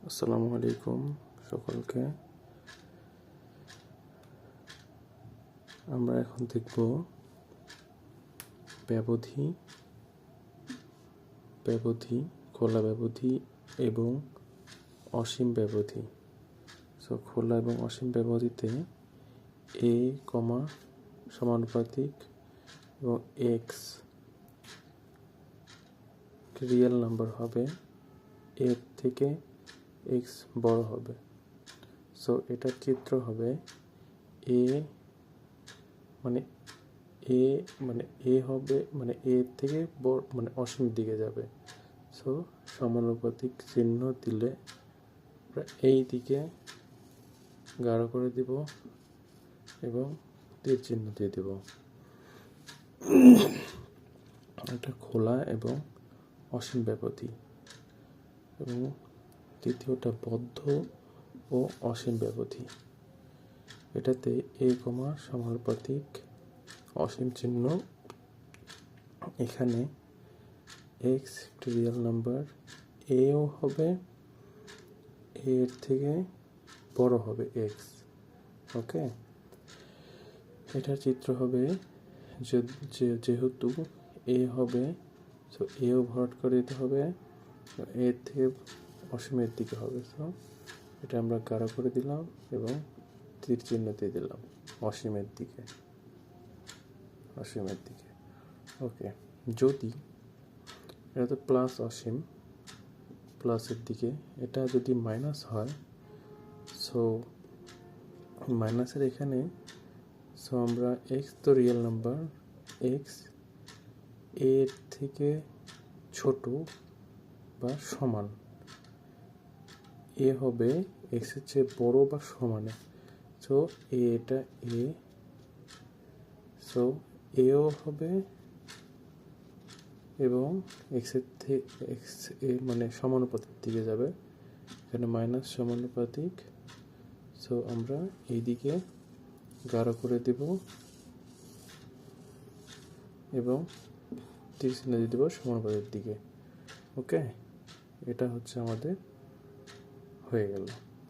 আসসালামু আলাইকুম সকলকে। আমরা এখন দেখব ব্যবধি, খোলা ব্যবধি এবং অসীম ব্যবধি। খোলা এবং অসীম ব্যবধিতে a, সমানুপাতিক এবং x রিয়েল নাম্বার হবে, এর থেকে x বড় হবে। এটার চিত্র হবে a হবে a থেকে বড় অসীম দিকে যাবে। সমানুপাতিক চিহ্ন দিলে এই দিকে গাঢ় করে দিব এবং তীর চিহ্ন দিয়ে দিব। এটা খোলা এবং অসীম ব্যবধি। এবং তৃতীয়টা বদ্ধ ও অসীম ব্যবধি। এটাতে a, সমানুপাতিক অসীম চিহ্ন, এখানে x রিয়েল নাম্বার, এও হবে এর থেকে বড় হবে x। ওকে, এটার চিত্র হবে যেহেতু a হবে, এও ভরাট করে দিতে হবে, এর থেকে অসীমের দিকে হবে। এটা আমরা গাঢ় করে দিলাম এবং তীর চিহ্ন দিয়ে দিলাম অসীমের দিকে। ওকে, যদি এটা তো প্লাস অসীম, প্লাসের দিকে, এটা যদি মাইনাস হয়, মাইনাসের এখানে আমরা x তো রিয়েল নাম্বার, x এর থেকে ছোট বা সমান, এ হবে x এর চেয়ে বড় বা সমানে। এটা a, এও হবে এবং x এর থেকে সমানুপাতিক দিকে যাবে, এখানে মাইনাস সমানুপাতিক। আমরা এইদিকে গাঢ় করে দিব এবং তীর চিহ্ন দিয়ে দেব সমানুপাতিক দিকে। ওকে, এটা হচ্ছে আমাদের হয়ে গেল।